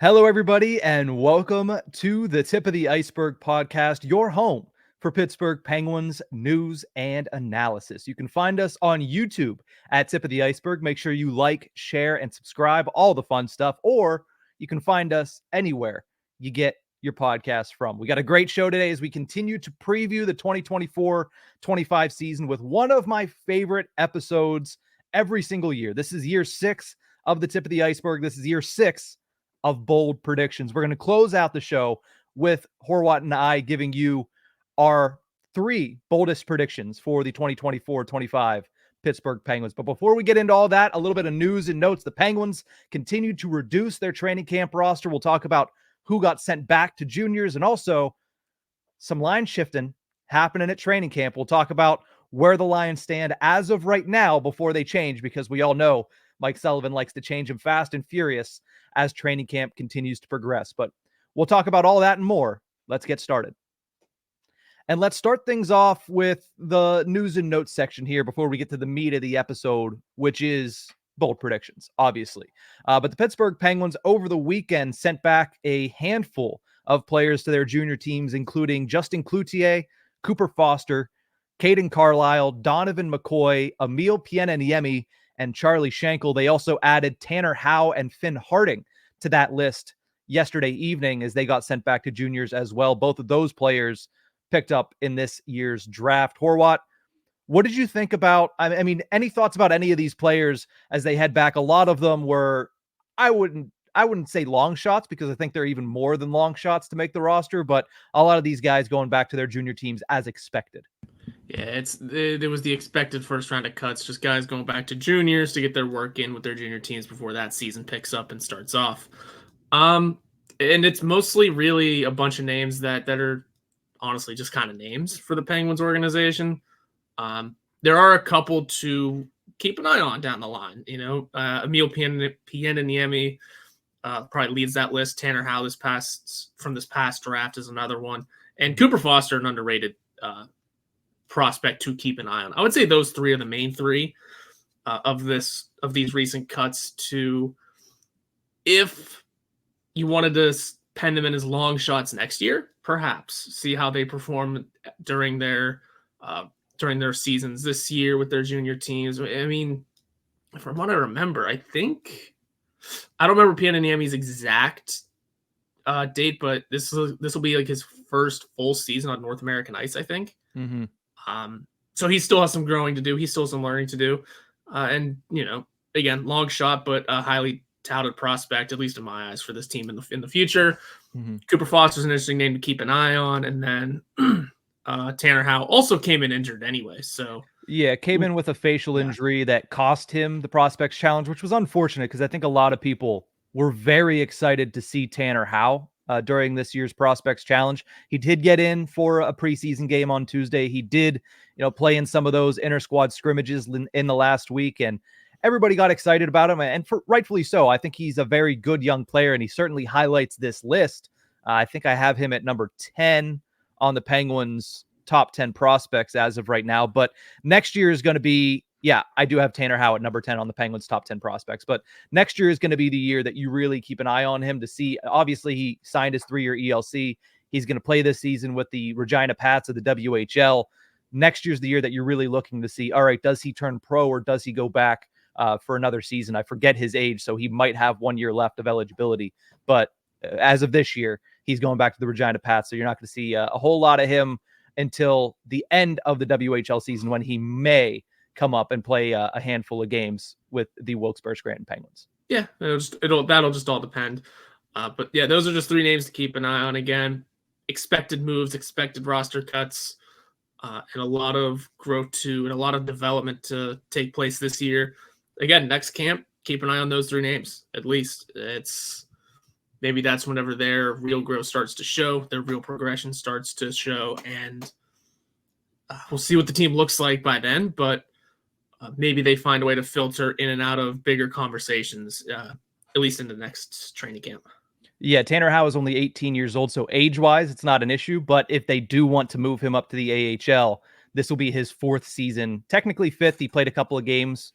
Hello, everybody, and welcome to the Tip of the Ice-Burgh podcast, your home for Pittsburgh Penguins news and analysis. You can find us on YouTube at Tip of the Ice-Burgh. Make sure you like, share, and subscribe, all the fun stuff, or you can find us anywhere you get your podcast from. We got a great show today as we continue to preview the 2024-25 season with one of my favorite episodes every single year. This is year 6 of the Tip of the Ice-Burgh. This is year 6 of bold predictions. We're going to close out the show with Horwat and I giving you our 3 boldest predictions for the 2024-25 Pittsburgh Penguins. But before we get into all that, a little bit of news and notes. The Penguins continue to reduce their training camp roster. We'll talk about who got sent back to juniors and also some line shifting happening at training camp. We'll talk about where the Lions stand as of right now before they change, because we all know Mike Sullivan likes to change them fast and furious as training camp continues to progress. But we'll talk about all that and more. Let's get started. And let's start things off with the news and notes section here before we get to the meat of the episode, which is bold predictions, obviously. But the Pittsburgh Penguins over the weekend sent back a handful of players to their junior teams, including Justin Cloutier, Cooper Foster, Caden Carlisle, Donovan McCoy, Emil Pieneniemi, and Charlie Schenkel. They also added Tanner Howe and Finn Harding to that list yesterday evening as they got sent back to juniors as well. Both of those players picked up in this year's draft. Horwat, what did you think about, I mean, any thoughts about any of these players as they head back? A lot of them were, I wouldn't say long shots, because I think they're even more than long shots to make the roster, but a lot of these guys going back to their junior teams as expected. Yeah, there was the expected first round of cuts, just guys going back to juniors to get their work in with their junior teams before that season picks up and starts off. And it's mostly really a bunch of names that are honestly just kind of names for the Penguins organization. There are a couple to keep an eye on down the line. You know, Emil Pieneniemi probably leads that list. Tanner Howe this past draft is another one, and Cooper Foster, an underrated prospect to keep an eye on. I would say those 3 are the main 3 of these recent cuts. To, if you wanted to pen them in as long shots next year, perhaps see how they perform during their seasons this year with their junior teams. I mean, from what I remember, I don't remember Pieneniemi's exact date, but this will be like his first full season on North American ice, I think. Mm-hmm. So he still has some growing to do. He still has some learning to do. And, you know, again, long shot, but a highly touted prospect, at least in my eyes, for this team in the future. Mm-hmm. Cooper Foster's an interesting name to keep an eye on. And then Tanner Howe also came in injured anyway. So yeah, came in with a facial injury that cost him the Prospects Challenge, which was unfortunate because I think a lot of people were very excited to see Tanner Howe during this year's Prospects Challenge. He did get in for a preseason game on Tuesday. He did, play in some of those inter-squad scrimmages in the last week, and everybody got excited about him, and rightfully so. I think he's a very good young player, and he certainly highlights this list. I think I have him at number 10 on the Penguins' top 10 prospects as of right now, but next year is going to be, I do have Tanner Howe at number 10 on the Penguins' top 10 prospects, but next year is going to be the year that you really keep an eye on him to see. Obviously, he signed his 3-year ELC. He's going to play this season with the Regina Pats of the WHL. Next year's the year that you're really looking to see, all right, does he turn pro or does he go back for another season? I forget his age, so he might have 1 year left of eligibility, but as of this year, he's going back to the Regina Pats, so you're not going to see a whole lot of him until the end of the WHL season, when he may come up and play a handful of games with the Wilkes-Barre Scranton Penguins. Yeah, that'll just all depend. But yeah, those are just 3 names to keep an eye on. Again, expected moves, expected roster cuts, and a lot of growth and a lot of development to take place this year. Again, next camp, keep an eye on those 3 names. At least maybe that's whenever their real growth starts to show, their real progression starts to show, and we'll see what the team looks like by then. But maybe they find a way to filter in and out of bigger conversations, at least in the next training camp. Yeah, Tanner Howe is only 18 years old, so age-wise, it's not an issue. But if they do want to move him up to the AHL, this will be his 4th season, technically 5th. He played a couple of games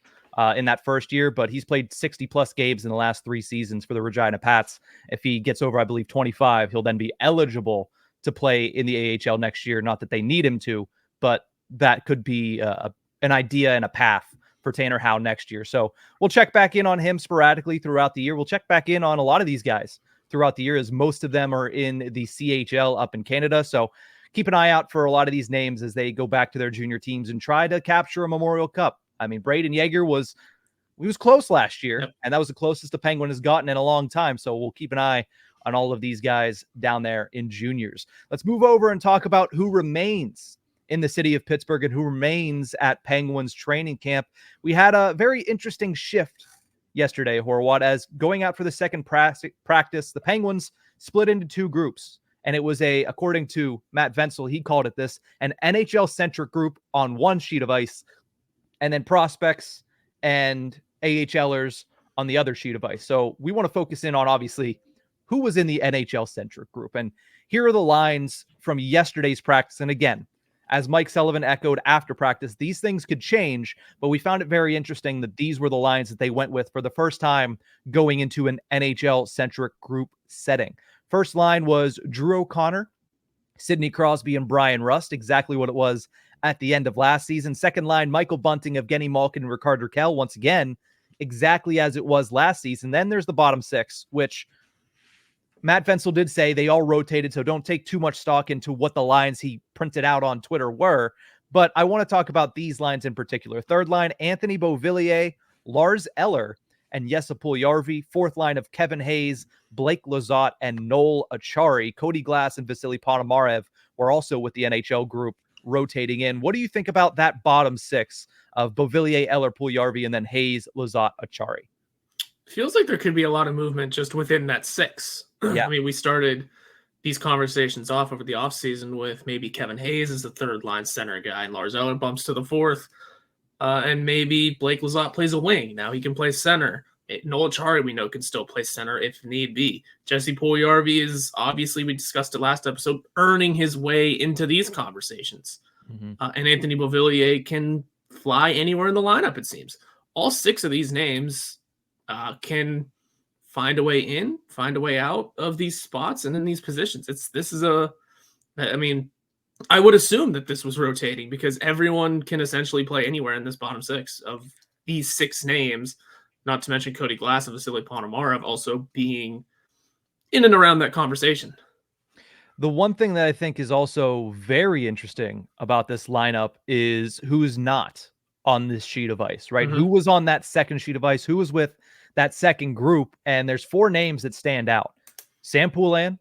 in that first year, but he's played 60-plus games in the last 3 seasons for the Regina Pats. If he gets over, I believe, 25, he'll then be eligible to play in the AHL next year. Not that they need him to, but that could be an idea and a path for Tanner Howe next year. So we'll check back in on him sporadically throughout the year. We'll check back in on a lot of these guys throughout the year, as most of them are in the CHL up in Canada. So keep an eye out for a lot of these names as they go back to their junior teams and try to capture a Memorial Cup. I mean, Braden Yeager was close last year, and that was the closest the Penguin has gotten in a long time. So we'll keep an eye on all of these guys down there in juniors. Let's move over and talk about who remains in the city of Pittsburgh and who remains at Penguins training camp. We had a very interesting shift yesterday, Horwat, as going out for the second practice, the Penguins split into 2 groups. And it was according to Matt Vensel, he called it this, an NHL-centric group on one sheet of ice, and then prospects and AHLers on the other sheet of ice. So we want to focus in on, obviously, who was in the NHL-centric group. And here are the lines from yesterday's practice. And again, as Mike Sullivan echoed after practice, these things could change, but we found it very interesting that these were the lines that they went with for the first time going into an NHL-centric group setting. First line was Drew O'Connor, Sidney Crosby, and Brian Rust, exactly what it was at the end of last season. Second line, Michael Bunting, Evgeny Malkin, and Ricard Raquel, once again, exactly as it was last season. Then there's the bottom 6, which Matt Vensel did say they all rotated, so don't take too much stock into what the lines he printed out on Twitter were. But I want to talk about these lines in particular. Third line, Anthony Beauvillier, Lars Eller, and Jesse Puljujarvi. Fourth line of Kevin Hayes, Blake Lizotte, and Noel Achari. Cody Glass and Vasily Ponomarev were also with the NHL group rotating in. What do you think about that bottom 6 of Beauvillier, Eller, Puljujarvi, and then Hayes, Lizotte, Achari? Feels like there could be a lot of movement just within that 6. Yeah. I mean, we started these conversations off over the offseason with maybe Kevin Hayes as the third line center guy, and Lars Eller bumps to the 4th. And maybe Blake Lizotte plays a wing. Now he can play center. Noel Achari, we know, can still play center if need be. Jesse Puljujarvi is, obviously, we discussed it last episode, earning his way into these conversations. Mm-hmm. And Anthony Beauvillier can fly anywhere in the lineup, it seems. All 6 of these names can find a way in, find a way out of these spots and in these positions. I would assume that this was rotating because everyone can essentially play anywhere in this bottom 6 of these 6 names, not to mention Cody Glass and Vasily Ponomarev also being in and around that conversation. The one thing that I think is also very interesting about this lineup is who's not on this sheet of ice, right? Mm-hmm. Who was on that second sheet of ice? Who was with that second group? And there's 4 names that stand out. Sam Poulin,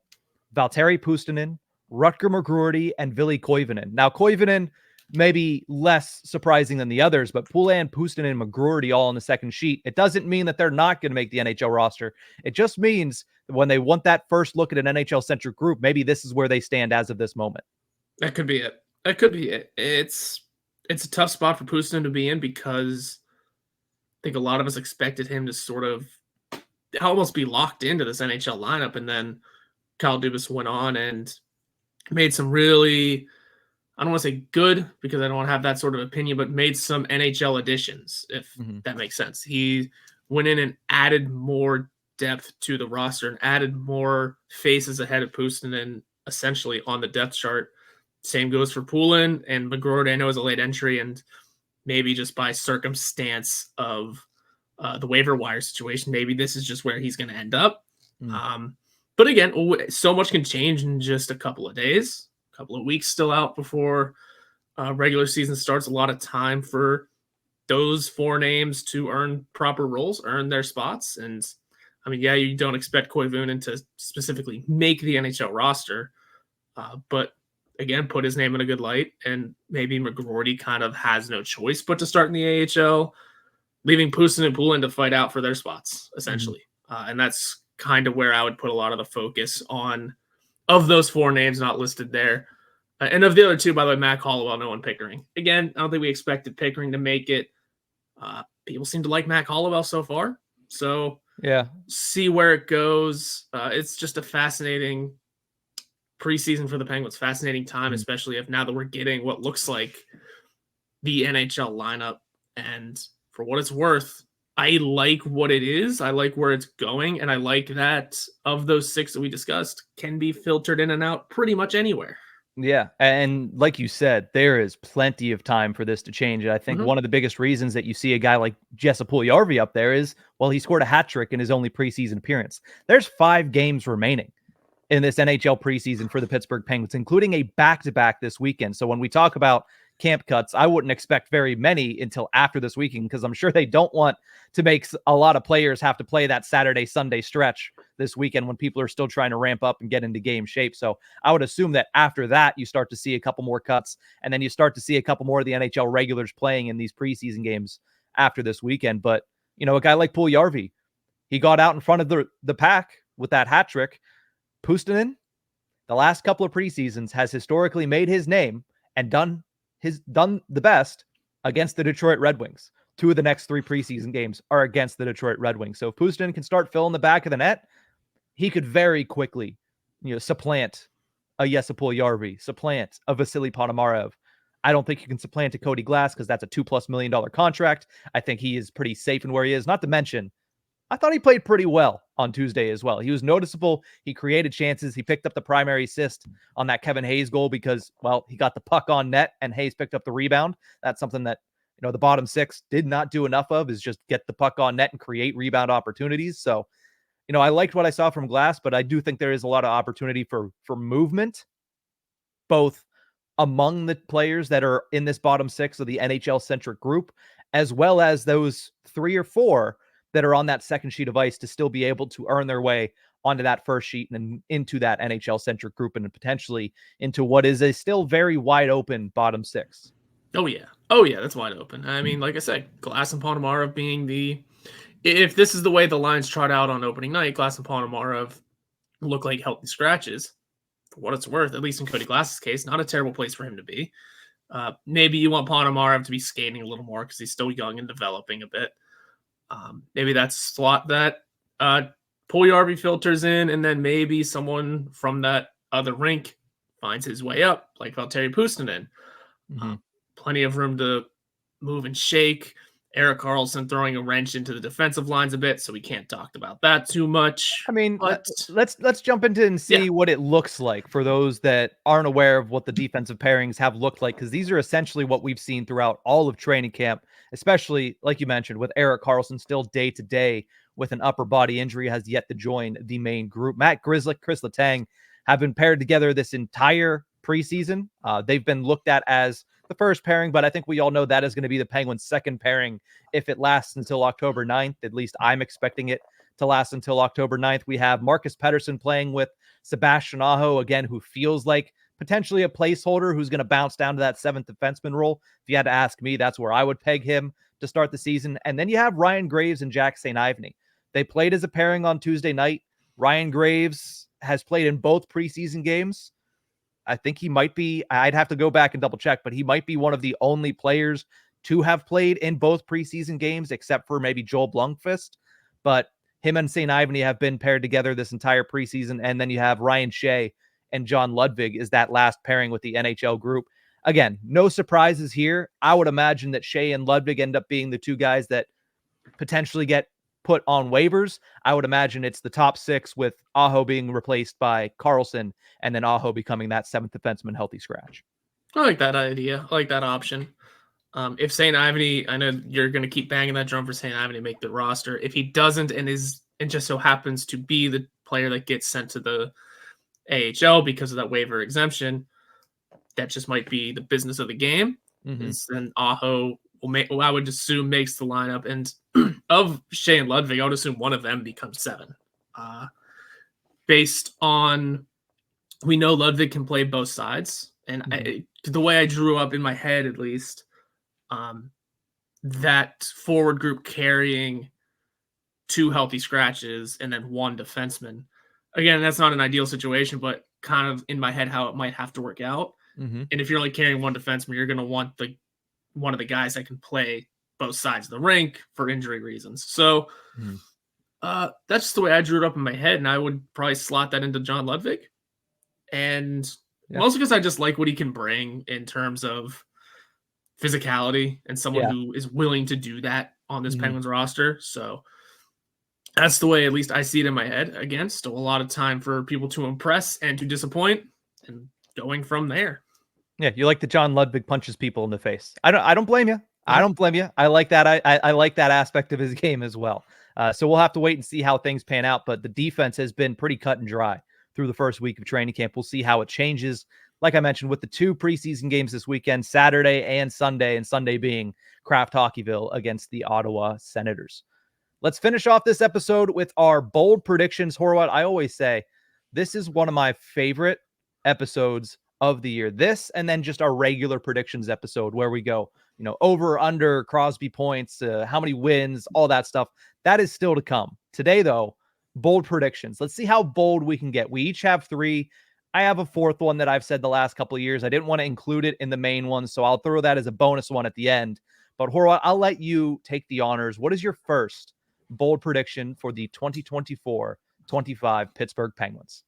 Valtteri Puustinen, Rutger McGroarty, and Ville Koivunen. Now, Koivunen maybe less surprising than the others, but Poulin, Puustinen, and McGroarty all on the second sheet. It doesn't mean that they're not going to make the NHL roster. It just means that when they want that first look at an NHL-centric group, maybe this is where they stand as of this moment. That could be it. That could be it. It's a tough spot for Puustinen to be in because I think a lot of us expected him to sort of almost be locked into this NHL lineup, and then Kyle Dubas went on and made some really, I don't want to say good because I don't want to have that sort of opinion, but made some NHL additions, if that makes sense. He went in and added more depth to the roster and added more faces ahead of Puustinen essentially on the depth chart. Same goes for Poulin and McGroarty. I know is a late entry, and maybe just by circumstance of the waiver wire situation, maybe this is just where he's going to end up. But again, so much can change in just a couple of days, a couple of weeks still out before regular season starts. A lot of time for those 4 names to earn proper roles, earn their spots. And I mean, yeah, you don't expect Koivunen to specifically make the NHL roster, but again, put his name in a good light. And maybe McGroarty kind of has no choice but to start in the AHL, leaving Puustinen and Poulin to fight out for their spots, essentially. And that's kind of where I would put a lot of the focus on, of those 4 names not listed there. And of the other 2, by the way, Mac Hollowell, no one Pickering. Again, I don't think we expected Pickering to make it. People seem to like Mac Hollowell so far. So yeah, see where it goes. It's just a fascinating preseason for the Penguins. Fascinating time, especially if now that we're getting what looks like the NHL lineup. And For what it's worth, I like what it is. I like where it's going. And I like that of those 6 that we discussed can be filtered in and out pretty much anywhere. Yeah, and like you said, there is plenty of time for this to change. And I think Mhm. one of the biggest reasons that you see a guy like Jesse Puljujarvi up there is, well, he scored a hat trick in his only preseason appearance. There's 5 games remaining in this NHL preseason for the Pittsburgh Penguins, including a back-to-back this weekend. So when we talk about camp cuts, I wouldn't expect very many until after this weekend, because I'm sure they don't want to make a lot of players have to play that Saturday, Sunday stretch this weekend when people are still trying to ramp up and get into game shape. So I would assume that after that, you start to see a couple more cuts, and then you start to see a couple more of the NHL regulars playing in these preseason games after this weekend. But, you know, a guy like Puljujarvi, he got out in front of the pack with that hat trick. Puustinen, the last couple of preseasons, has historically made his name and done the best against the Detroit Red Wings. 2 of the next 3 preseason games are against the Detroit Red Wings. So if Puustinen can start filling the back of the net, he could very quickly, supplant a Jesse Puljujarvi, supplant a Vasily Ponomarev. I don't think he can supplant a Cody Glass because that's a $2+ million contract. I think he is pretty safe in where he is. Not to mention, I thought he played pretty well on Tuesday as well. He was noticeable. He created chances. He picked up the primary assist on that Kevin Hayes goal because, well, he got the puck on net and Hayes picked up the rebound. That's something that, the bottom 6 did not do enough of, is just get the puck on net and create rebound opportunities. So, I liked what I saw from Glass, but I do think there is a lot of opportunity for movement, both among the players that are in this bottom 6 of the NHL-centric group, as well as those 3 or 4 that are on that second sheet of ice to still be able to earn their way onto that first sheet and into that NHL-centric group and potentially into what is a still very wide open bottom 6. Oh, yeah. That's wide open. I mean, like I said, Glass and Ponomarev being if this is the way the lines trot out on opening night, Glass and Ponomarev look like healthy scratches. For what it's worth, at least in Cody Glass's case, not a terrible place for him to be. Maybe you want Ponomarev to be skating a little more because he's still young and developing a bit. Maybe that's a slot that Puljujarvi filters in, and then maybe someone from that other rink finds his way up, like Valtteri Puustinen. Mm-hmm. Plenty of room to move and shake. Erik Karlsson throwing a wrench into the defensive lines a bit, so we can't talk about that too much. I mean, but let's jump into and see what it looks like for those that aren't aware of what the defensive pairings have looked like, because these are essentially what we've seen throughout all of training camp, especially, like you mentioned, with Erik Karlsson still day-to-day with an upper body injury, has yet to join the main group. Matt Grzelcyk, Chris Letang have been paired together this entire preseason. They've been looked at as the first pairing, but I think we all know that is going to be the Penguins' second pairing if it lasts until October 9th. At least I'm expecting it to last until October 9th. We have Marcus Pettersson playing with Sebastian Aho, again, who feels like potentially a placeholder who's going to bounce down to that 7th defenseman role. If you had to ask me, that's where I would peg him to start the season. And then you have Ryan Graves and Jack St. Ivany. They played as a pairing on Tuesday night. Ryan Graves has played in both preseason games. I think he might be, I'd have to go back and double check, but he might be one of the only players to have played in both preseason games, except for maybe Joel Blomqvist. But him and St. Ivany have been paired together this entire preseason. And then you have Ryan Shea and John Ludwig is that last pairing with the NHL group. Again, no surprises here. I would imagine that Shea and Ludwig end up being the 2 guys that potentially get put on waivers. I would imagine it's the top 6 with Aho being replaced by Karlsson and then Aho becoming that 7th defenseman healthy scratch. I like that idea. I like that option. If St. Ivany, I know you're going to keep banging that drum for St. Ivany to make the roster. If he doesn't and just so happens to be the player that gets sent to the AHL because of that waiver exemption, that just might be the business of the game. Mm-hmm. And Aho I would assume makes the lineup, and of Shea and Ludwig, I would assume one of them becomes 7. Based on, we know Ludwig can play both sides, and the way I drew up in my head, at least, that forward group carrying 2 healthy scratches and then 1 defenseman. Again, that's not an ideal situation, but kind of in my head how it might have to work out. Mm-hmm. And if you're only carrying 1 defenseman, you're going to want one of the guys that can play both sides of the rink for injury reasons. So that's just the way I drew it up in my head, and I would probably slot that into John Ludwig. And mostly because I just like what he can bring in terms of physicality and someone Yeah. who is willing to do that on this Mhm. Penguins roster. So that's the way, at least I see it in my head. Again, still a lot of time for people to impress and to disappoint, and going from there. Yeah, you like that John Ludwig punches people in the face. I don't blame you. I Mhm. don't blame you. I like that. I like that aspect of his game as well. So we'll have to wait and see how things pan out. But the defense has been pretty cut and dry through the first week of training camp. We'll see how it changes. Like I mentioned, with the 2 preseason games this weekend, Saturday and Sunday being Kraft Hockeyville against the Ottawa Senators. Let's finish off this episode with our bold predictions. Horwat, I always say this is one of my favorite episodes of the year. This and then just our regular predictions episode where we go, over or under Crosby points, how many wins, all that stuff. That is still to come. Today, though, bold predictions. Let's see how bold we can get. We each have 3. I have a 4th one that I've said the last couple of years. I didn't want to include it in the main one, so I'll throw that as a bonus one at the end. But Horwat, I'll let you take the honors. What is your first bold prediction for the 2024-25 Pittsburgh Penguins?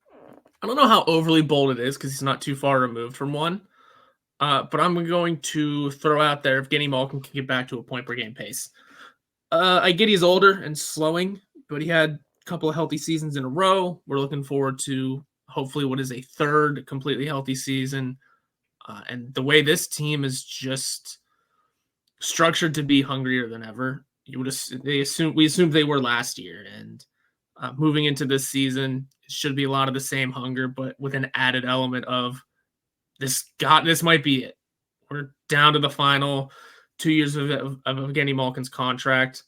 I don't know how overly bold it is because he's not too far removed from one. But I'm going to throw out there if Evgeny Malkin can get back to a point per game pace. I get he's older and slowing, but he had a couple of healthy seasons in a row. We're looking forward to hopefully what is a 3rd completely healthy season. And the way this team is just structured to be hungrier than ever. We assumed they were last year, and moving into this season, it should be a lot of the same hunger, but with an added element of this might be it. We're down to the final 2 years of Evgeny Malkin's contract.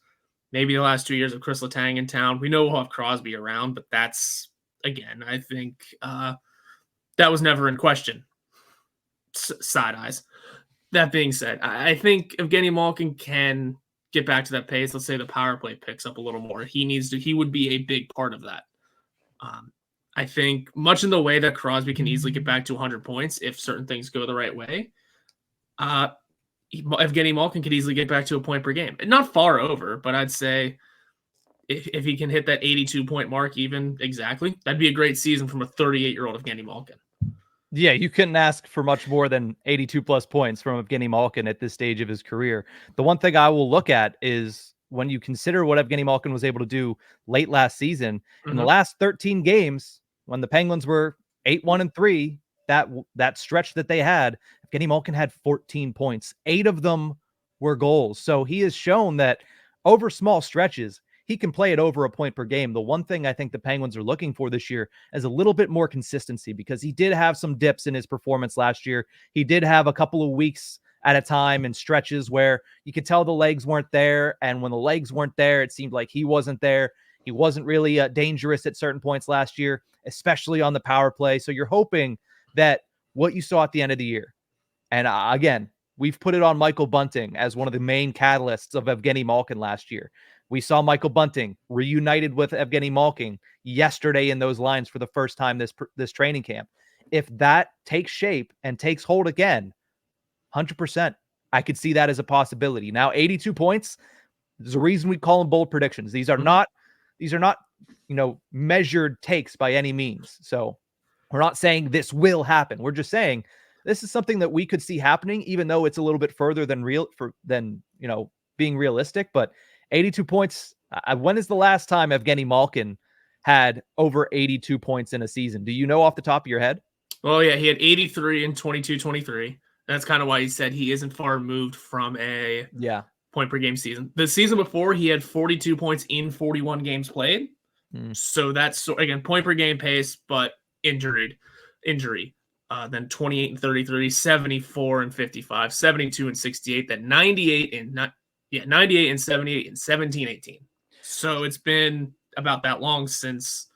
Maybe the last 2 years of Chris Letang in town. We know we'll have Crosby around, but that's, again, I think that was never in question. Side eyes. That being said, I think Evgeny Malkin can get back to that pace. Let's say the power play picks up a little more. He would be a big part of that. I think much in the way that Crosby can easily get back to 100 points if certain things go the right way. Evgeny Malkin could easily get back to a point per game. Not far over, but I'd say if he can hit that 82-point mark even exactly, that'd be a great season from a 38-year-old Evgeny Malkin. Yeah, you couldn't ask for much more than 82 plus points from Evgeny Malkin at this stage of his career. The one thing I will look at is when you consider what Evgeny Malkin was able to do late last season, in the last 13 games, when the Penguins were 8-1-3, that stretch that they had, Evgeny Malkin had 14 points. 8 of them were goals. So he has shown that over small stretches, he can play it over a point per game. The one thing I think the Penguins are looking for this year is a little bit more consistency, because he did have some dips in his performance last year. He did have a couple of weeks at a time and stretches where you could tell the legs weren't there. And when the legs weren't there, it seemed like he wasn't there. He wasn't really dangerous at certain points last year, especially on the power play. So you're hoping that what you saw at the end of the year, and again, we've put it on Michael Bunting as one of the main catalysts of Evgeny Malkin last year. We saw Michael Bunting reunited with Evgeny Malkin yesterday in those lines for the first time this training camp. If that takes shape and takes hold again, 100%, I could see that as a possibility. Now, 82 points, there's a reason we call them bold predictions. These are not, measured takes by any means. So we're not saying this will happen. We're just saying this is something that we could see happening, even though it's a little bit further than being realistic. But 82 points. When is the last time Evgeny Malkin had over 82 points in a season? Do you know off the top of your head? Well, yeah, he had 83 in 22-23. That's kind of why he said he isn't far removed from a point per game season. The season before, he had 42 points in 41 games played. So that's, again, point per game pace, but injury. Then 28 and 33, 74 and 55, 72 and 68, then 98 and 98 and 78 and 17-18. So it's been about that long since,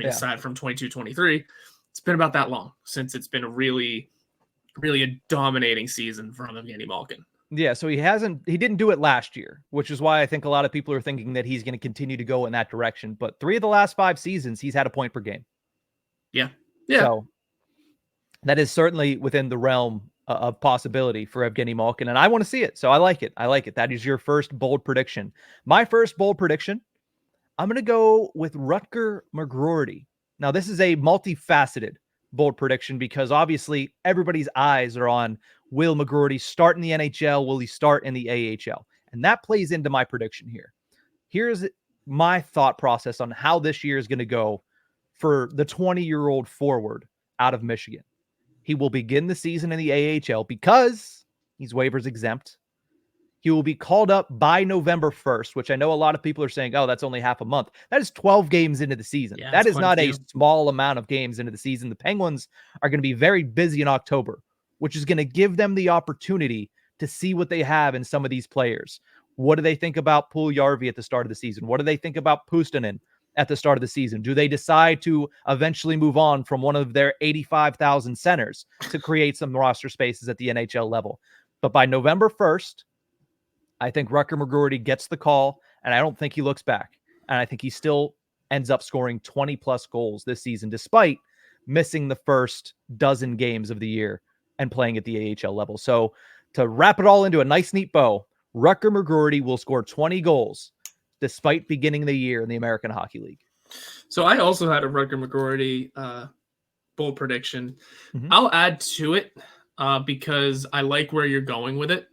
aside from 22-23, it's been about that long since it's been a really, really a dominating season from Evgeny Malkin. Yeah, so he didn't do it last year, which is why I think a lot of people are thinking that he's going to continue to go in that direction. But 3 of the last 5 seasons, he's had a point per game. Yeah. So that is certainly within the realm of possibility for Evgeny Malkin, and I want to see it. So I like it. That is your first bold prediction. My first bold prediction, I'm going to go with Rutger McGroarty. Now, this is a multifaceted bold prediction because obviously everybody's eyes are on will McGroarty start in the NHL? Will he start in the AHL? And that plays into my prediction here. Here's my thought process on how this year is going to go for the 20-year-old forward out of Michigan. He will begin the season in the AHL because he's waivers exempt. He will be called up by November 1st, which I know a lot of people are saying, oh, that's only half a month. That is 12 games into the season. Yeah, that is quite not a a few. small amount of games into the season. The Penguins are going to be very busy in October, which is going to give them the opportunity to see what they have in some of these players. What do they think about Puljujarvi at the start of the season? What do they think about Puustinen at the start of the season? Do they decide to eventually move on from one of their 85,000 centers to create some roster spaces at the NHL level? But by November 1st, I think Rutger McGroarty gets the call, and I don't think he looks back. And I think he still ends up scoring 20-plus goals this season, despite missing the first dozen games of the year and playing at the AHL level. So to wrap it all into a nice, neat bow, Rutger McGroarty will score 20 goals despite beginning the year in the American Hockey League. So I also had a Rutger McGroarty bold prediction. Mhm. I'll add to it because I like where you're going with it.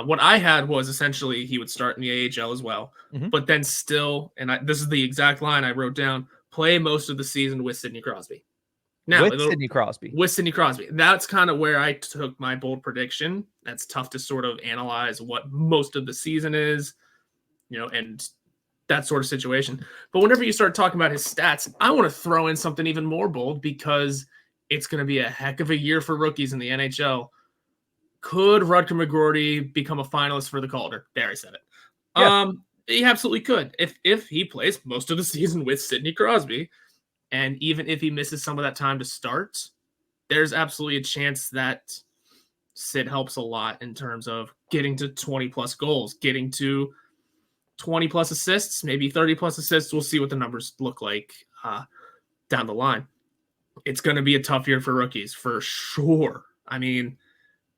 What I had was essentially he would start in the AHL as well, but then still, and this is the exact line I wrote down, play most of the season with Sidney Crosby. Now, With Sidney Crosby. With Sidney Crosby. That's kind of where I took my bold prediction. That's tough to sort of analyze what most of the season is, and that sort of situation. But whenever you start talking about his stats, I want to throw in something even more bold because it's going to be a heck of a year for rookies in the NHL. Could Rutger McGroarty become a finalist for the Calder? There, I said it. Yeah. He absolutely could. If he plays most of the season with Sidney Crosby, and even if he misses some of that time to start, there's absolutely a chance that Sid helps a lot in terms of getting to 20-plus goals, getting to 20-plus assists, maybe 30-plus assists. We'll see what the numbers look like down the line. It's going to be a tough year for rookies, for sure. I mean,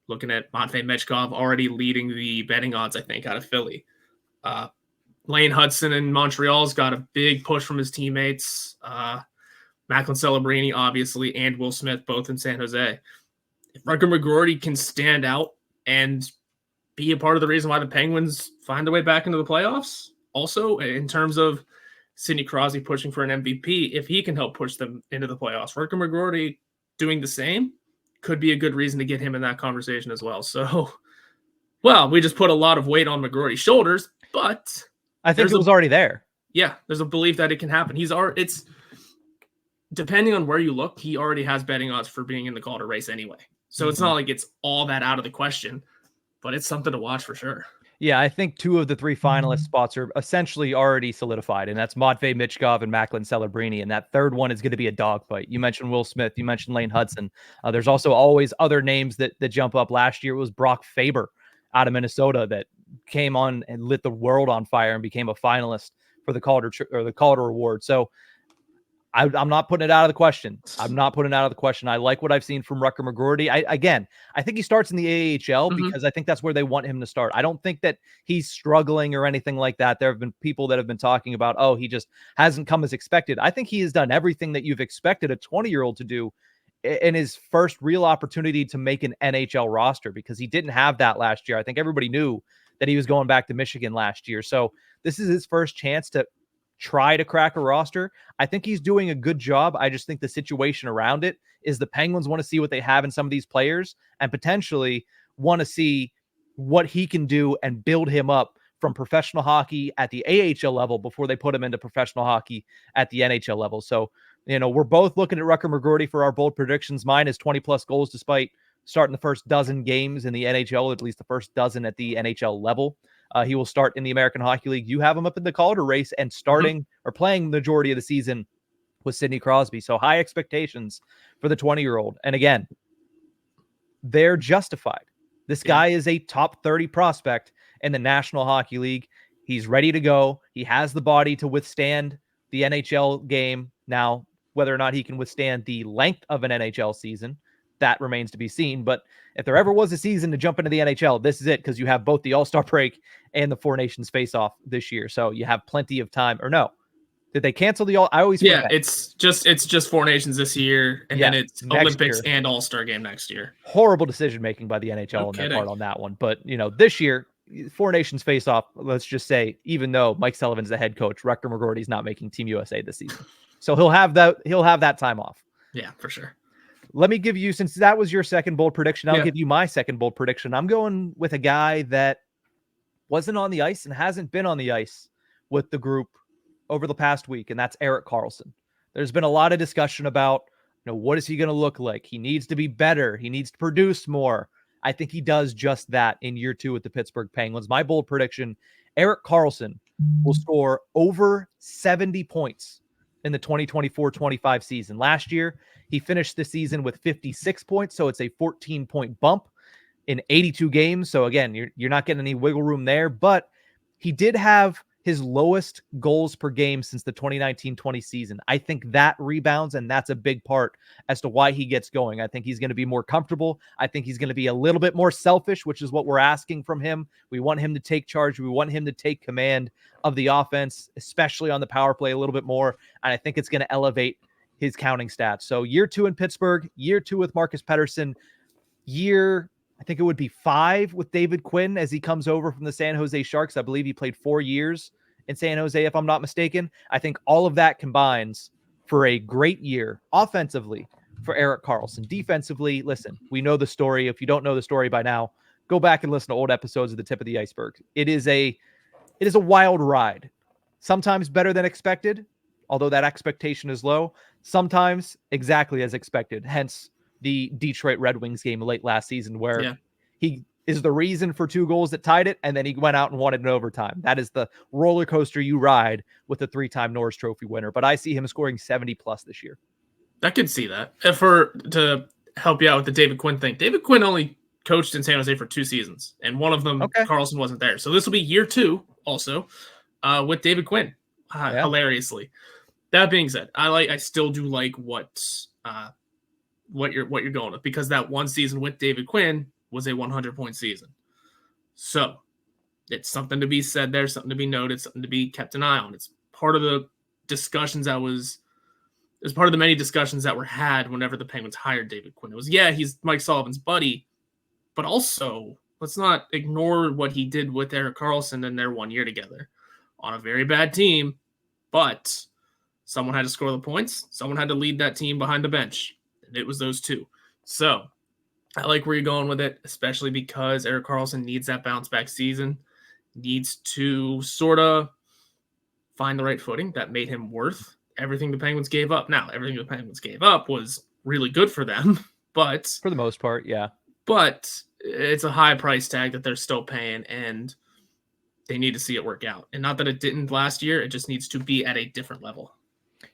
looking at Matvei Michkov already leading the betting odds, I think, out of Philly. Lane Hudson in Montreal's got a big push from his teammates. Macklin Celebrini, obviously, and Will Smith, both in San Jose. If Rutger McGroarty can stand out and be a part of the reason why the Penguins find their way back into the playoffs, also in terms of Sidney Crosby pushing for an MVP, if he can help push them into the playoffs, Rutger McGroarty doing the same could be a good reason to get him in that conversation as well. So, well, we just put a lot of weight on McGroarty's shoulders, but I think it was already there. Yeah, there's a belief that it can happen. It's depending on where you look, he already has betting odds for being in the Calder race anyway. So it's not like it's all that out of the question, but it's something to watch for sure. Yeah, I think 2 of the 3 finalist spots are essentially already solidified, and that's Matvei Michkov and Macklin Celebrini, and that third one is going to be a dogfight. You mentioned Will Smith, you mentioned Lane Hudson. There's also always other names that jump up. Last year it was Brock Faber out of Minnesota that came on and lit the world on fire and became a finalist for the Calder Award. So I'm not putting it out of the question. I like what I've seen from Rutger McGroarty. I think he starts in the AHL because I think that's where they want him to start. I don't think that he's struggling or anything like that. There have been people that have been talking about, oh, he just hasn't come as expected. I think he has done everything that you've expected a 20-year-old to do in his first real opportunity to make an NHL roster because he didn't have that last year. I think everybody knew that he was going back to Michigan last year. So this is his first chance to try to crack a roster. I think he's doing a good job. I just think the situation around it is the Penguins want to see what they have in some of these players and potentially want to see what he can do and build him up from professional hockey at the AHL level before they put him into professional hockey at the NHL level. So, we're both looking at Rutger McGroarty for our bold predictions. Mine is 20-plus goals despite starting the first dozen games in the NHL, at least the first dozen at the NHL level. He will start in the American Hockey League. You have him up in the Calder race and starting or playing the majority of the season with Sidney Crosby. So high expectations for the 20-year-old. And again, they're justified. This guy is a top 30 prospect in the National Hockey League. He's ready to go. He has the body to withstand the NHL game. Now, whether or not he can withstand the length of an NHL season, that remains to be seen. But if there ever was a season to jump into the NHL, this is it, because you have both the All-Star break and the Four Nations face-off this year. So you have plenty of time. Or no, Did they cancel the all? I always Yeah, forget. it's just Four Nations this year, and then it's next Olympics year. and All-Star game next year. Horrible decision making by the NHL No on their kidding. part on that one. But this year, Four Nations face off. Let's just say, even though Mike Sullivan's the head coach, Rutger McGroarty's not making Team USA this season, so he'll have that time off. Yeah, for sure. Let me give you, since that was your second bold prediction, I'll Yeah. give you my second bold prediction. I'm going with a guy that wasn't on the ice and hasn't been on the ice with the group over the past week, and that's Erik Karlsson. There's been a lot of discussion about, what is he going to look like? He needs to be better. He needs to produce more. I think he does just that in year 2 with the Pittsburgh Penguins. My bold prediction, Erik Karlsson will score over 70 points in the 2024-25 season. Last year, he finished the season with 56 points, so it's a 14-point bump in 82 games. So again, you're not getting any wiggle room there, but he did have his lowest goals per game since the 2019-20 season. I think that rebounds, and that's a big part as to why he gets going. I think he's going to be more comfortable. I think he's going to be a little bit more selfish, which is what we're asking from him. We want him to take charge. We want him to take command of the offense, especially on the power play a little bit more, and I think it's going to elevate his counting stats. So year 2 in Pittsburgh, year 2 with Marcus Pettersson, I think it would be 5 with David Quinn as he comes over from the San Jose Sharks. I believe he played 4 years in San Jose, if I'm not mistaken. I think all of that combines for a great year offensively for Erik Karlsson. Defensively, listen, we know the story. If you don't know the story by now, go back and listen to old episodes of the Tip of the Iceberg. It is a wild ride. Sometimes better than expected, although that expectation is low. Sometimes exactly as expected. Hence the Detroit Red Wings game late last season where he is the reason for 2 goals that tied it, and then he went out and won it in overtime. That is the roller coaster you ride with a 3-time Norris Trophy winner. But I see him scoring 70+ this year. I could see that. To help you out with the David Quinn thing, David Quinn only coached in San Jose for 2 seasons, and one of them, Karlsson wasn't there. So this will be year 2 also with David Quinn, hilariously. That being said, I still do like what you're going with, because that one season with David Quinn was a 100-point season. So it's something to be said there, something to be noted, something to be kept an eye on. It's part of the discussions it's part of the many discussions that were had whenever the Penguins hired David Quinn. It was, he's Mike Sullivan's buddy, but also let's not ignore what he did with Erik Karlsson in their 1 year together on a very bad team, but someone had to score the points. Someone had to lead that team behind the bench. And it was those 2. So I like where you're going with it, especially because Erik Karlsson needs that bounce back season, needs to sort of find the right footing that made him worth everything the Penguins gave up. Now, everything the Penguins gave up was really good for them, but for the most part, yeah. But it's a high price tag that they're still paying, and they need to see it work out. And not that it didn't last year, it just needs to be at a different level.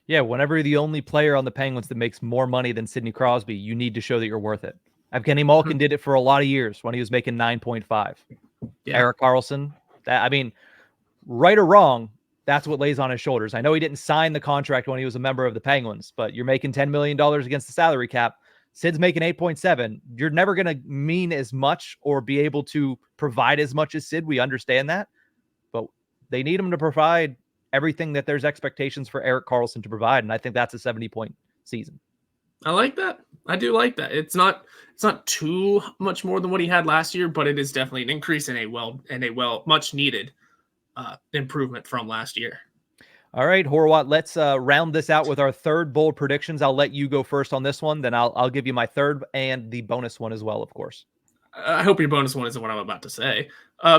Yeah, whenever you're the only player on the Penguins that makes more money than Sidney Crosby, you need to show that you're worth it. Evgeny Malkin did it for a lot of years when he was making 9.5. Yeah. Erik Karlsson, right or wrong, that's what lays on his shoulders. I know he didn't sign the contract when he was a member of the Penguins, but you're making $10 million against the salary cap. Sid's making 8.7. You're never going to mean as much or be able to provide as much as Sid. We understand that, but they need him to provide everything that there's expectations for Erik Karlsson to provide, and I think that's a 70-point season. I like that. I do like that. It's not too much more than what he had last year, but it is definitely an increase in a much needed improvement from last year. All right, Horwat, let's round this out with our third bold predictions. I'll let you go first on this one, then I'll give you my third and the bonus one as well, of course. I hope your bonus one isn't what I'm about to say,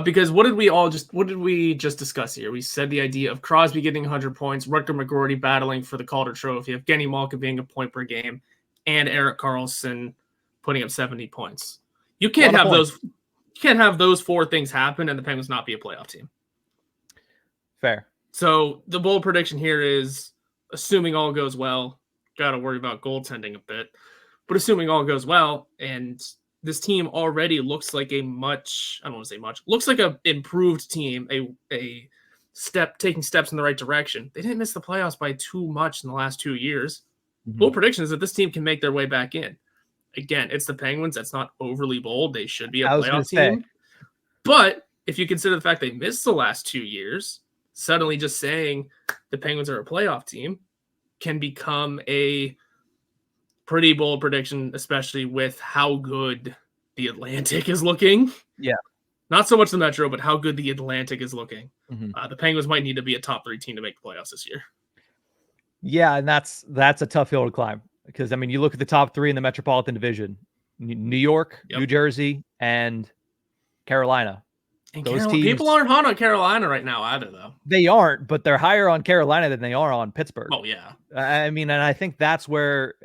because what did we just discuss here? We said the idea of Crosby getting 100 points, Rutger McGroarty battling for the Calder Trophy, Evgeny Malkin being a point per game, and Erik Karlsson putting up 70 points. You can't have those 4 things happen and the Penguins not be a playoff team. Fair. So the bold prediction here is, assuming all goes well, got to worry about goaltending a bit, but assuming all goes well, and this team already looks like looks like a improved team, taking steps in the right direction. They didn't miss the playoffs by too much in the last 2 years. Mm-hmm. Bold prediction is that this team can make their way back in. Again, it's the Penguins. That's not overly bold. They should be a playoff team. But if you consider the fact they missed the last 2 years, suddenly just saying the Penguins are a playoff team can become a pretty bold prediction, especially with how good the Atlantic is looking. Yeah. Not so much the Metro, but how good the Atlantic is looking. Mm-hmm. The Penguins might need to be a top 3 team to make the playoffs this year. Yeah, and that's a tough hill to climb because I mean, you look at the top 3 in the Metropolitan Division: New York, New Jersey, and Carolina. And those teams, people aren't hot on Carolina right now either, though. They aren't, but they're higher on Carolina than they are on Pittsburgh. Oh yeah. I mean, and I think that's where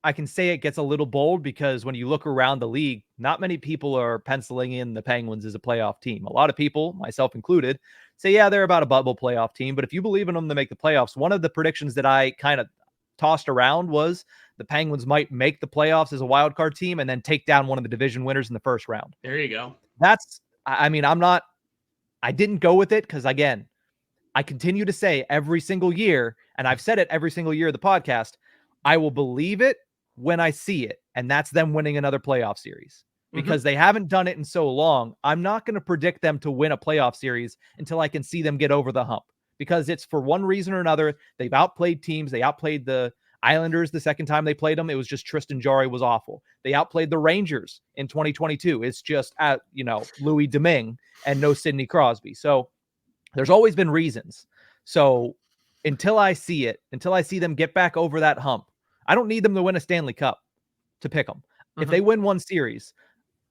I can say it gets a little bold because when you look around the league, not many people are penciling in the Penguins as a playoff team. A lot of people, myself included, say, yeah, they're about a bubble playoff team. But if you believe in them to make the playoffs, one of the predictions that I kind of tossed around was the Penguins might make the playoffs as a wild card team and then take down one of the division winners in the first round. There you go. I mean, I didn't go with it because, again, I continue to say every single year, and I've said it every single year of the podcast, I will believe it when I see it. And that's them winning another playoff series because they haven't done it in so long. I'm not going to predict them to win a playoff series until I can see them get over the hump because it's for one reason or another. They've outplayed teams. They outplayed the Islanders the second time they played them. It was just Tristan Jarry was awful. They outplayed the Rangers in 2022. It's just Louis Domingue and no Sidney Crosby. So there's always been reasons. So until I see it, until I see them get back over that hump, I don't need them to win a Stanley Cup to pick them. If they win one series,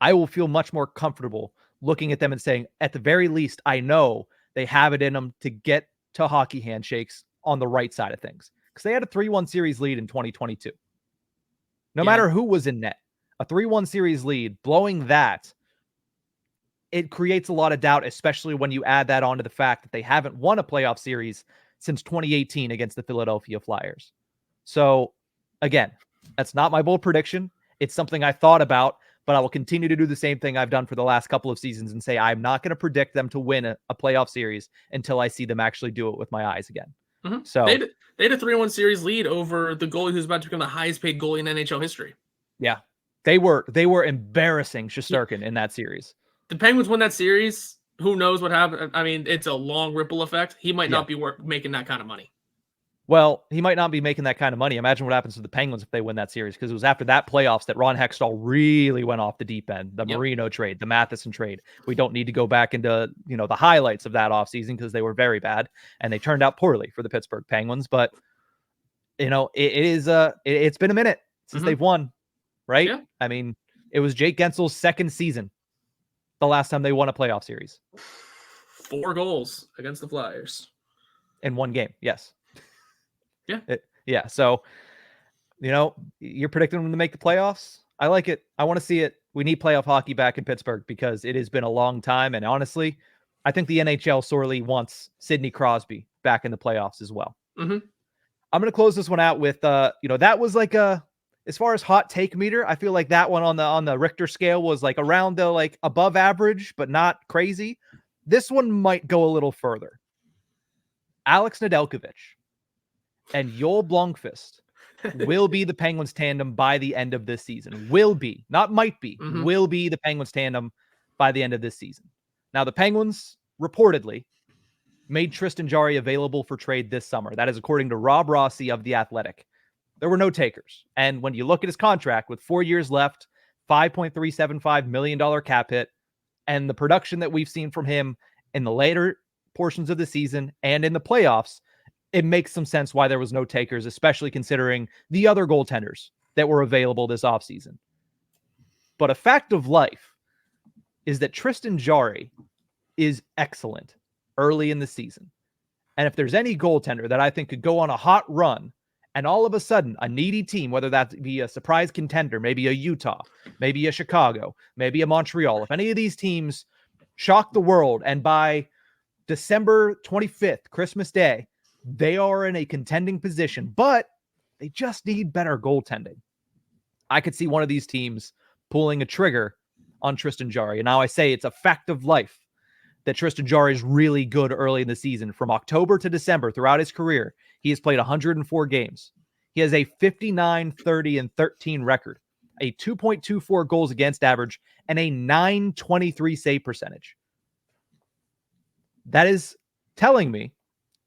I will feel much more comfortable looking at them and saying, at the very least, I know they have it in them to get to hockey handshakes on the right side of things. Because they had a 3-1 series lead in 2022. No matter who was in net, a 3-1 series lead, blowing that, it creates a lot of doubt, especially when you add that onto the fact that they haven't won a playoff series since 2018 against the Philadelphia Flyers. So, again, that's not my bold prediction. It's something I thought about, but I will continue to do the same thing I've done for the last couple of seasons and say I'm not going to predict them to win a playoff series until I see them actually do it with my eyes again. So they had a 3-1 series lead over the goalie who's about to become the highest paid goalie in NHL history. Yeah, they were embarrassing Shesterkin in that series. The Penguins win that series. Who knows what happened? I mean, it's a long ripple effect. He might not be making that kind of money. Well, he might not be making that kind of money. Imagine what happens to the Penguins if they win that series, because it was after that playoffs that Ron Hextall really went off the deep end. The Marino trade, the Matheson trade. We don't need to go back into, the highlights of that offseason because they were very bad and they turned out poorly for the Pittsburgh Penguins. But, it's been a minute since they've won, right? Yeah. I mean, it was Jake Gensel's second season the last time they won a playoff series. 4 goals against the Flyers. In one game, yes. Yeah. So, you're predicting them to make the playoffs. I like it. I want to see it. We need playoff hockey back in Pittsburgh because it has been a long time. And honestly, I think the NHL sorely wants Sidney Crosby back in the playoffs as well. I'm going to close this one out with, that was like as far as hot take meter, I feel like that one on the Richter scale was like around the like above average, but not crazy. This one might go a little further. Alex Nedeljkovic and Joel Blomqvist will be the Penguins tandem by the end of this season. Will be, not might be, will be the Penguins tandem by the end of this season. Now, the Penguins reportedly made Tristan Jarry available for trade this summer. That is according to Rob Rossi of The Athletic. There were no takers. And when you look at his contract with 4 years left, $5.375 million cap hit, and the production that we've seen from him in the later portions of the season and in the playoffs, it makes some sense why there was no takers, especially considering the other goaltenders that were available this offseason. But a fact of life is that Tristan Jarry is excellent early in the season. And if there's any goaltender that I think could go on a hot run and all of a sudden a needy team, whether that be a surprise contender, maybe a Utah, maybe a Chicago, maybe a Montreal, if any of these teams shock the world and by December 25th, Christmas Day, they are in a contending position, but they just need better goaltending. I could see one of these teams pulling a trigger on Tristan Jarry. And now I say it's a fact of life that Tristan Jarry is really good early in the season. From October to December, throughout his career, he has played 104 games. He has a 59, 30, and 13 record, a 2.24 goals against average, and a 923 save percentage. That is telling me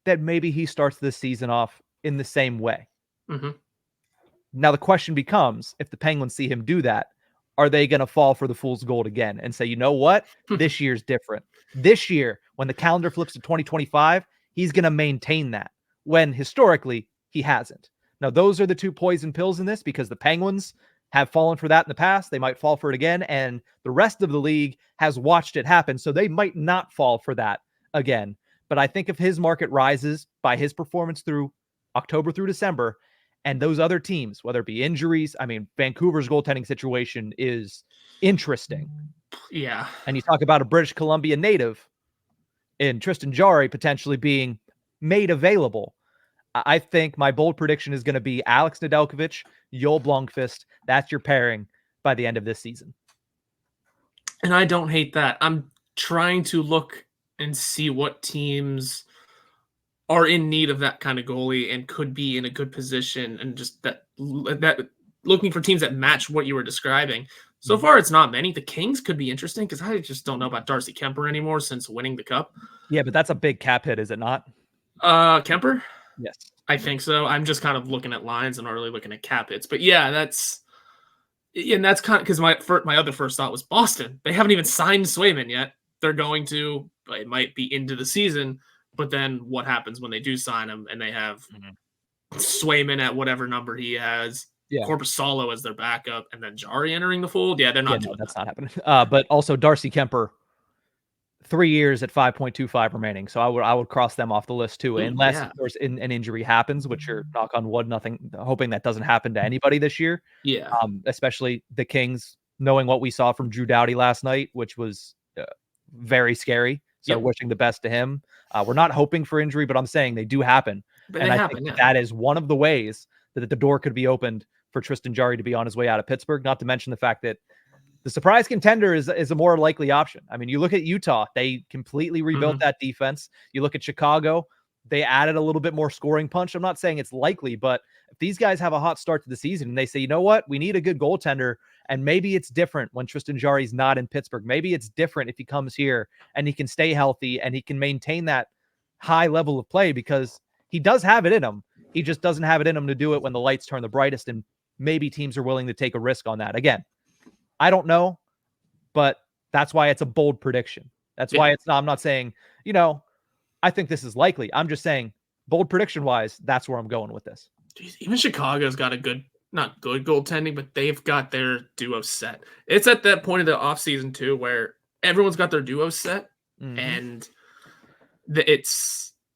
that maybe he starts this season off in the same way. Mm-hmm. Now, the question becomes, if the Penguins see him do that, are they going to fall for the fool's gold again and say, you know what? This year's different. This year, when the calendar flips to 2025, he's going to maintain that, when historically he hasn't. Now, those are the two poison pills in this, because the Penguins have fallen for that in the past. They might fall for it again, and the rest of the league has watched it happen, so they might not fall for that again. But I think if his market rises by his performance through October through December, and those other teams, whether it be injuries, I mean, Vancouver's goaltending situation is interesting. Yeah. And you talk about a British Columbia native in Tristan Jarry potentially being made available. I think my bold prediction is going to be Alex Nedeljkovic, Joel Blomqvist. That's your pairing by the end of this season. And I don't hate that. I'm trying to look and see what teams are in need of that kind of goalie and could be in a good position, and just that looking for teams that match what you were describing. So far, it's not many. The Kings could be interesting, because I just don't know about Darcy Kemper anymore since winning the Cup. Yeah, but that's a big cap hit, is it not? Kemper? Yes. I think so. I'm just kind of looking at lines and not really looking at cap hits. But yeah, that's kind of because my other first thought was Boston. They haven't even signed Swayman yet. They're going to. It might be into the season. But then what happens when they do sign him and they have Swayman at whatever number he has, Korpisalo as their backup, and then Jarry entering the fold? Yeah, they're not doing that's not happening. But also Darcy Kemper, 3 years at 5.25 remaining. So I would cross them off the list too, unless of course an injury happens, which are, knock on wood, hoping that doesn't happen to anybody this year. Yeah. Especially the Kings, knowing what we saw from Drew Doughty last night, which was very scary. So wishing the best to him. We're not hoping for injury, but I'm saying they do happen. But and I think that is one of the ways that the door could be opened for Tristan Jarry to be on his way out of Pittsburgh, not to mention the fact that the surprise contender is a more likely option. I mean, you look at Utah, they completely rebuilt that defense. You look at Chicago, they added a little bit more scoring punch. I'm not saying it's likely, but if these guys have a hot start to the season and they say, you know what, we need a good goaltender, and maybe it's different when Tristan Jarry's not in Pittsburgh. Maybe it's different if he comes here and he can stay healthy and he can maintain that high level of play, because he does have it in him. He just doesn't have it in him to do it when the lights turn the brightest, and maybe teams are willing to take a risk on that. Again, I don't know, but that's why it's a bold prediction. That's why I'm not saying, I think this is likely. I'm just saying, bold prediction wise, that's where I'm going with this. Jeez, even Chicago's got a not good goaltending, but they've got their duo set. It's at that point of the offseason too, where everyone's got their duo set, and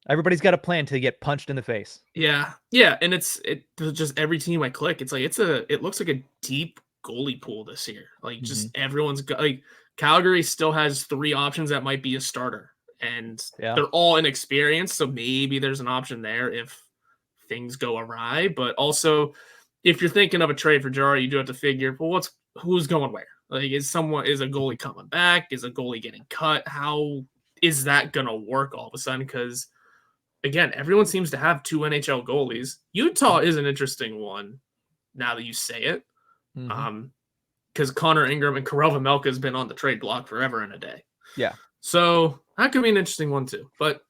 everybody's got a plan to get punched in the face. Yeah, and it's just every team I click, it looks like a deep goalie pool this year. Like just everyone's got, like, Calgary still has 3 options that might be a starter, and they're all inexperienced, so maybe there's an option there if things go awry. But also, if you're thinking of a trade for Jarry, you do have to figure, well, who's going where? Like, is a goalie coming back? Is a goalie getting cut? How is that gonna work all of a sudden? Because again, everyone seems to have 2 NHL goalies. Utah is an interesting one now that you say it. Because Connor Ingram and Karel Vejmelka has been on the trade block forever and a day. Yeah. So that could be an interesting one too. But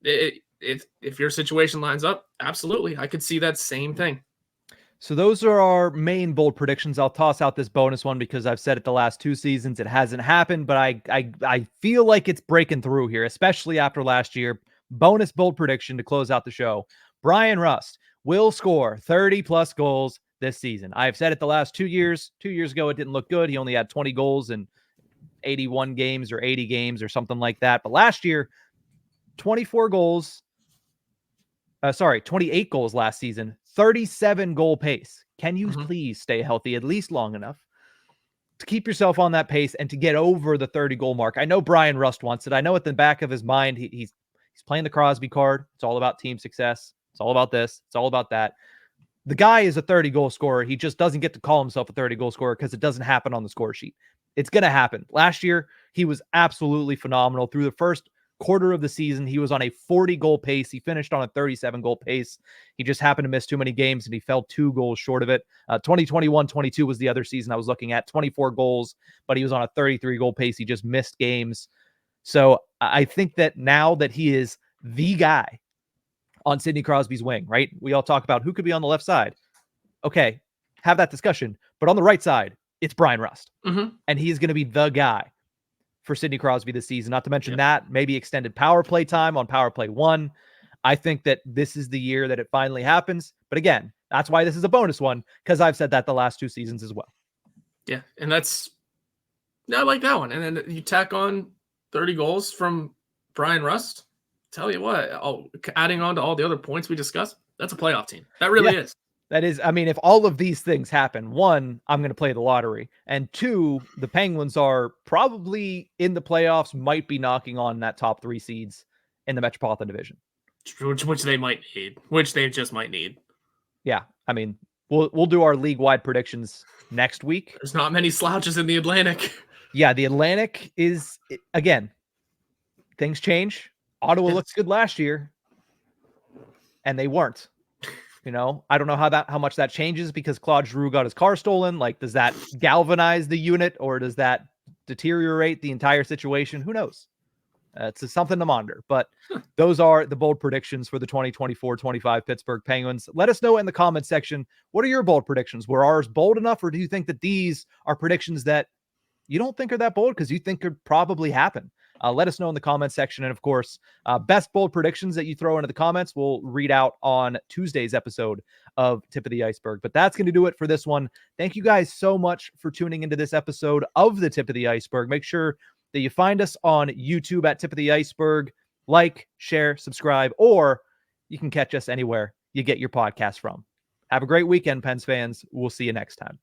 if your situation lines up, absolutely, I could see that same thing. So those are our main bold predictions. I'll toss out this bonus one because I've said it the last 2 seasons. It hasn't happened, but I feel like it's breaking through here, especially after last year. Bonus bold prediction to close out the show. Brian Rust will score 30-plus goals this season. I've said it the last 2 years. 2 years ago, it didn't look good. He only had 20 goals in 81 games or 80 games or something like that. But last year, 28 goals last season, 37 goal pace. Can you please stay healthy at least long enough to keep yourself on that pace and to get over the 30 goal mark? I know Brian Rust wants it. I know at the back of his mind, he's playing the Crosby card. It's all about team success. It's all about this. It's all about that. The guy is a 30-goal scorer. He just doesn't get to call himself a 30-goal scorer because it doesn't happen on the score sheet. It's going to happen. Last year, he was absolutely phenomenal. Through the first quarter of the season, he was on a 40-goal pace. He finished on a 37-goal pace. He just happened to miss too many games, and he fell 2 goals short of it. 2021-22 was the other season I was looking at. 24 goals, but he was on a 33-goal pace. He just missed games. So I think that now that he is the guy, on Sidney Crosby's wing, right? We all talk about who could be on the left side. Okay, have that discussion. But on the right side, it's Brian Rust. Mm-hmm. And he is going to be the guy for Sidney Crosby this season. Not to mention Yep. that, maybe extended power play time on power play 1. I think that this is the year that it finally happens. But again, that's why this is a bonus one, because I've said that the last 2 seasons as well. Yeah, and I like that one. And then you tack on 30 goals from Brian Rust. Tell you what, adding on to all the other points we discussed, that's a playoff team. That really is. That is, I mean, if all of these things happen, 1, I'm going to play the lottery. And 2, the Penguins are probably in the playoffs, might be knocking on that top 3 seeds in the Metropolitan Division. Which they might need. Which they just might need. Yeah, I mean, we'll do our league-wide predictions next week. There's not many slouches in the Atlantic. Yeah, the Atlantic is, again, things change. Ottawa looked good last year, and they weren't. You know, I don't know how much that changes because Claude Giroux got his car stolen. Like, does that galvanize the unit or does that deteriorate the entire situation? Who knows? It's something to monitor. But those are the bold predictions for the 2024-25 Pittsburgh Penguins. Let us know in the comments section, what are your bold predictions? Were ours bold enough, or do you think that these are predictions that you don't think are that bold because you think could probably happen? Let us know in the comments section. And of course, best bold predictions that you throw into the comments, we'll read out on Tuesday's episode of Tip of the Iceberg. But that's going to do it for this one. Thank you guys so much for tuning into this episode of the Tip of the Iceberg. Make sure that you find us on YouTube at Tip of the Iceberg. Like, share, subscribe, or you can catch us anywhere you get your podcast from. Have a great weekend, Pens fans. We'll see you next time.